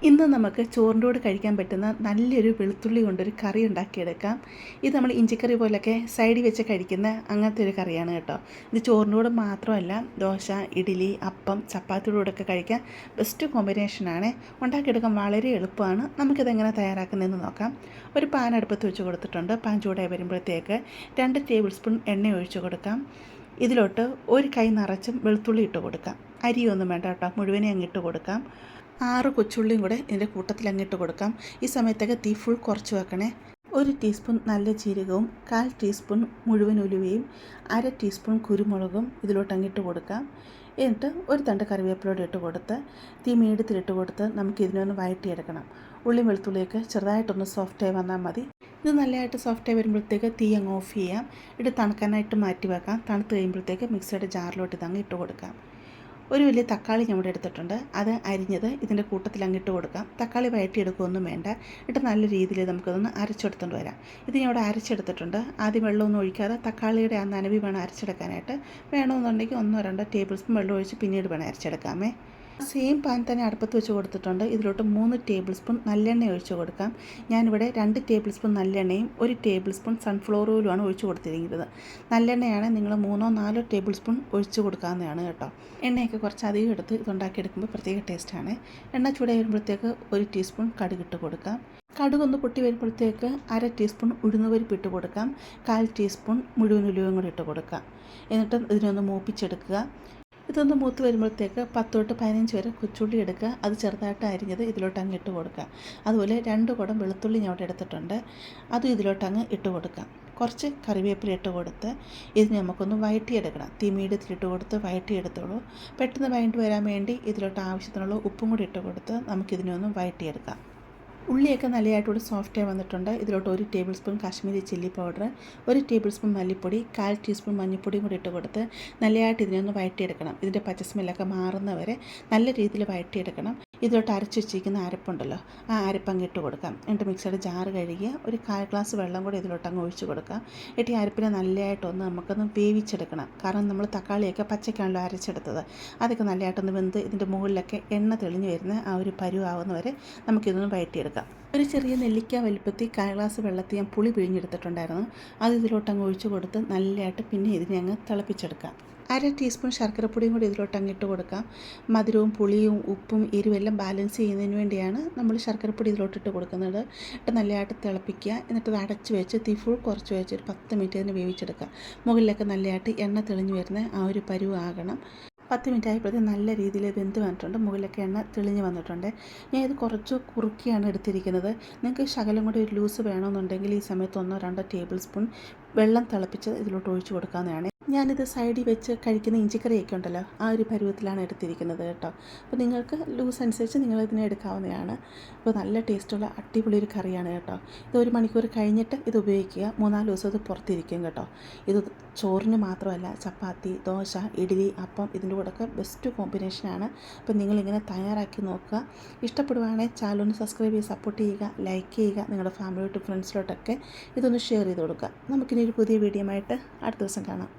ഇന്ന് നമുക്ക് ചോറിൻ്റെ കൂടെ കഴിക്കാൻ പറ്റുന്ന നല്ലൊരു വെളുത്തുള്ളി കൊണ്ടൊരു കറി ഉണ്ടാക്കിയെടുക്കാം. ഇത് നമ്മൾ ഇഞ്ചിക്കറി പോലൊക്കെ സൈഡിൽ വെച്ച് കഴിക്കുന്ന അങ്ങനത്തെ ഒരു കറിയാണ് കേട്ടോ. ഇത് ചോറിൻ്റെ കൂടെ മാത്രമല്ല, ദോശ, ഇഡ്ഡലി, അപ്പം, ചപ്പാത്തിയുടെ കൂടെയൊക്കെ കഴിക്കാൻ ബെസ്റ്റ് കോമ്പിനേഷനാണ്. ഉണ്ടാക്കിയെടുക്കാൻ വളരെ എളുപ്പമാണ്. നമുക്കിതെങ്ങനെ തയ്യാറാക്കുന്നതെന്ന് നോക്കാം. ഒരു പാൻ അടുപ്പത്ത് വെച്ച് കൊടുത്തിട്ടുണ്ട്. പാൻ ചൂടായി വരുമ്പോഴത്തേക്ക് 2 ടേബിൾ സ്പൂൺ എണ്ണ ഒഴിച്ച് കൊടുക്കാം. ഇതിലോട്ട് ഒരു കൈ നിറച്ചും വെളുത്തുള്ളി ഇട്ട് കൊടുക്കാം. അരിയൊന്നും വേണ്ട കേട്ടോ, മുഴുവനെ അങ്ങിട്ട് കൊടുക്കാം. 6 കൊച്ചുള്ളിയും കൂടെ ഇതിൻ്റെ കൂട്ടത്തിൽ അങ്ങിട്ട് കൊടുക്കാം. ഈ സമയത്തൊക്കെ തീ ഫുൾ കുറച്ച് വെക്കണേ. 1 ടീസ്പൂൺ നല്ല ജീരകവും 1/4 ടീസ്പൂൺ മുഴുവൻ ഉലുവയും 1/2 ടീസ്പൂൺ കുരുമുളകും ഇതിലോട്ട് അങ്ങിട്ട് കൊടുക്കാം. എന്നിട്ട് ഒരു തണ്ട് കറിവേപ്പിലോട്ട് ഇട്ട് കൊടുത്ത് തീ മീഡിയത്തിലിട്ട് കൊടുത്ത് നമുക്ക് ഇതിനൊന്ന് വഴറ്റിയെടുക്കണം. ഉള്ളിയും വെളുത്തുള്ളിയൊക്കെ ചെറുതായിട്ടൊന്ന് സോഫ്റ്റായി വന്നാൽ മതി. ഇത് നല്ലതായിട്ട് സോഫ്റ്റായി വരുമ്പോഴത്തേക്ക് തീ അങ്ങ് ഓഫ് ചെയ്യാം. ഇത് തണുക്കാനായിട്ട് മാറ്റി വെക്കാം. തണുത്ത് കഴിയുമ്പോഴത്തേക്ക് മിക്സിയുടെ ജാറിലോട്ട് ഇതങ്ങ് ഇട്ട് കൊടുക്കാം. ഒരു വലിയ തക്കാളി ഞാൻ ഇവിടെ എടുത്തിട്ടുണ്ട്. അത് അരിഞ്ഞത് ഇതിൻ്റെ കൂട്ടത്തിൽ അങ്ങിട്ട് കൊടുക്കാം. തക്കാളി വഴറ്റിയെടുക്കുകയൊന്നും വേണ്ട. ഇട്ട് നല്ല രീതിയിൽ നമുക്കതൊന്ന് അരച്ചെടുത്തുകൊണ്ട് വരാം. ഇത് ഞാൻ ഇവിടെ അരച്ചെടുത്തിട്ടുണ്ട്. ആദ്യം വെള്ളമൊന്നും ഒഴിക്കാതെ തക്കാളിയുടെ ആ നനവി വേണം അരച്ചെടുക്കാനായിട്ട്. വേണമെന്നുണ്ടെങ്കിൽ 1-2 ടേബിൾ സ്പൂൺ വെള്ളം ഒഴിച്ച് പിന്നീട് വേണം അരച്ചെടുക്കാമേ. സെയിം പാൻ തന്നെ അടുപ്പത്ത് വെച്ച് കൊടുത്തിട്ടുണ്ട്. ഇതിലോട്ട് 3 ടേബിൾ സ്പൂൺ നല്ലെണ്ണ ഒഴിച്ച് കൊടുക്കാം. ഞാനിവിടെ 2 ടേബിൾ സ്പൂൺ നല്ലെണ്ണയും 1 ടേബിൾ സ്പൂൺ സൺഫ്ലവർ ഓയിലുമാണ് ഒഴിച്ച് കൊടുത്തിരിക്കുന്നത്. നല്ലെണ്ണയാണ് നിങ്ങൾ 3-4 ടേബിൾ സ്പൂൺ ഒഴിച്ച് കൊടുക്കാവുന്നതാണ് കേട്ടോ. എണ്ണയൊക്കെ കുറച്ച് അധികം എടുത്ത് ഇതുണ്ടാക്കിയെടുക്കുമ്പോൾ പ്രത്യേക ടേസ്റ്റാണ്. എണ്ണ ചൂടായി വരുമ്പോഴത്തേക്ക് 1 ടീസ്പൂൺ കടുകിട്ട് കൊടുക്കാം. കടുകൊന്ന് പൊട്ടി വരുമ്പോഴത്തേക്ക് 1/2 ടീസ്പൂൺ ഉഴുന്നുപരിപ്പ് ഇട്ട് കൊടുക്കാം. 1/4 ടീസ്പൂൺ മുഴുവൻ ഉലുവയും കൂടി ഇട്ട് കൊടുക്കാം. എന്നിട്ട് ഇതിനൊന്ന് മൂപ്പിച്ചെടുക്കുക. ഇതൊന്ന് മൂത്ത് വരുമ്പോഴത്തേക്ക് 10-15 വരെ കൊച്ചുള്ളി എടുക്കുക. അത് ചെറുതായിട്ട് അരിഞ്ഞത് ഇതിലോട്ട് അങ്ങ് ഇട്ട് കൊടുക്കുക. അതുപോലെ 2 കുടം വെളുത്തുള്ളി ഞാൻ ഇവിടെ എടുത്തിട്ടുണ്ട്. അതും ഇതിലോട്ട് അങ്ങ് ഇട്ട് കൊടുക്കാം. കുറച്ച് കറിവേപ്പില ഇട്ട് കൊടുത്ത് ഇതിന് നമുക്കൊന്ന് വഴറ്റിയെടുക്കണം. തീ മീഡിയത്തിലിട്ട് കൊടുത്ത് വഴറ്റിയെടുത്തോളൂ. പെട്ടെന്ന് വഴണ്ടി വരാൻ വേണ്ടി ഇതിലോട്ട് ആവശ്യത്തിനുള്ള ഉപ്പും കൂടി ഇട്ട് കൊടുത്ത് നമുക്കിതിനെ ഒന്ന് വഴറ്റിയെടുക്കാം. ഉള്ളിയൊക്കെ നല്ലതായിട്ടൂടെ സോഫ്റ്റായി വന്നിട്ടുണ്ട്. ഇതിലോട്ട് 1 table spoon Kashmiri chilli powder, 1 table spoon മല്ലിപ്പൊടി, 1/4 ടീസ്പൂൺ മഞ്ഞൾപ്പൊടിയും കൂടി ഇട്ട് കൊടുത്ത് നല്ലതായിട്ട് ഇതിനൊന്ന് വഴറ്റിയെടുക്കണം. ഇതിൻ്റെ പച്ച സ്മെല്ലൊക്കെ മാറുന്നവരെ നല്ല രീതിയിൽ വഴറ്റിയെടുക്കണം. ഇതിലോട്ട് അരച്ച് വെച്ചിരിക്കുന്ന അരപ്പുണ്ടല്ലോ, ആ അരപ്പങ്ങ് ഇട്ട് കൊടുക്കാം. എന്നിട്ട് മിക്സിയുടെ ജാറ് കഴുകി ഒരു 1/4 ഗ്ലാസ് വെള്ളം കൂടി ഇതിലോട്ട് അങ്ങ് ഒഴിച്ച് കൊടുക്കാം. എന്നിട്ട് ഈ അരപ്പിനെ നല്ലതായിട്ടൊന്ന് നമുക്കൊന്ന് വേവിച്ചെടുക്കണം. കാരണം നമ്മൾ തക്കാളിയൊക്കെ പച്ചയ്ക്കാണല്ലോ അരച്ചെടുത്തത്. അതൊക്കെ നല്ലതായിട്ടൊന്ന് വെന്ത് ഇതിൻ്റെ മുകളിലൊക്കെ എണ്ണ തെളിഞ്ഞ് വരുന്ന ആ ഒരു പരുവാകുന്നവരെ നമുക്കിതൊന്ന് വഴറ്റിയെടുക്കാം. ഒരു ചെറിയ നെല്ലിക്ക വലുപ്പത്തിൽ 1/4 ഗ്ലാസ് വെള്ളത്തിൽ ഞാൻ പുളി പിഴിഞ്ഞെടുത്തിട്ടുണ്ടായിരുന്നു. അത് ഇതിലോട്ട് അങ്ങ് ഒഴിച്ച് കൊടുത്ത് നല്ലതായിട്ട് പിന്നെ ഇതിനെ അങ്ങ് തിളപ്പിച്ചെടുക്കാം. 1/2 ടീസ്പൂൺ ശർക്കരപ്പൊടിയും കൂടി ഇതിലോട്ട് അങ്ങിട്ട് കൊടുക്കാം. മധുരവും പുളിയും ഉപ്പും എരിവെല്ലാം ബാലൻസ് ചെയ്യുന്നതിന് വേണ്ടിയാണ് നമ്മൾ ശർക്കരപ്പൊടി ഇതിലോട്ടിട്ട് കൊടുക്കുന്നത്. എന്നിട്ട് നല്ലതായിട്ട് തിളപ്പിക്കുക. എന്നിട്ട് അത് അടച്ച് വെച്ച് തീ ഫുൾ കുറച്ച് വെച്ച് ഒരു 10 മിനിറ്റ് അതിന് വേവിച്ചെടുക്കുക. മുകളിലൊക്കെ നല്ലതായിട്ട് എണ്ണ തെളിഞ്ഞ് വരുന്ന ആ ഒരു പരുവാകണം. 10 മിനിറ്റ് ആയപ്പോഴത്തേക്കും നല്ല രീതിയിൽ വെന്ത് വന്നിട്ടുണ്ട്. മുകളിലൊക്കെ എണ്ണ തെളിഞ്ഞ് വന്നിട്ടുണ്ട്. ഞാൻ ഇത് കുറച്ച് കുറുക്കിയാണ് എടുത്തിരിക്കുന്നത്. നിങ്ങൾക്ക് ശകലം കൂടി ഒരു ലൂസ് വേണമെന്നുണ്ടെങ്കിൽ ഈ സമയത്ത് 1-2 ടേബിൾ സ്പൂൺ വെള്ളം തിളപ്പിച്ച് ഇതിലോട്ട് ഒഴിച്ച് കൊടുക്കാവുന്നതാണ്. ഞാനിത് സൈഡിൽ വെച്ച് കഴിക്കുന്ന ഇഞ്ചിക്കറിയൊക്കെ ഉണ്ടല്ലോ, ആ ഒരു പരുവത്തിലാണ് എടുത്തിരിക്കുന്നത് കേട്ടോ. അപ്പോൾ നിങ്ങൾക്ക് ലൂസ് അനുസരിച്ച് നിങ്ങളിതിനെ എടുക്കാവുന്നതാണ്. അപ്പോൾ നല്ല ടേസ്റ്റുള്ള അടിപൊളി ഒരു കറിയാണ് കേട്ടോ. ഇത് 1 മണിക്കൂർ കഴിഞ്ഞിട്ട് ഇത് ഉപയോഗിക്കുക. 3-4 ദിവസം ഇത് പുറത്തിരിക്കും കേട്ടോ. ഇത് ചോറിന് മാത്രമല്ല, ചപ്പാത്തി, ദോശ, ഇഡ്ഡലി, അപ്പം ഇതിൻ്റെ കൂടെയൊക്കെ ബെസ്റ്റ് കോമ്പിനേഷനാണ്. അപ്പോൾ നിങ്ങളിങ്ങനെ തയ്യാറാക്കി നോക്കുക. ഇഷ്ടപ്പെടുവാണെങ്കിൽ ചാനലൊന്ന് സബ്സ്ക്രൈബ് ചെയ്ത് സപ്പോർട്ട് ചെയ്യുക, ലൈക്ക് ചെയ്യുക. നിങ്ങളുടെ ഫാമിലിയോട്ടും ഫ്രണ്ട്സിലോട്ടൊക്കെ ഇതൊന്ന് ഷെയർ ചെയ്ത് കൊടുക്കുക. നമുക്കിനി ഒരു പുതിയ വീഡിയോ ആയിട്ട് അടുത്ത ദിവസം കാണാം.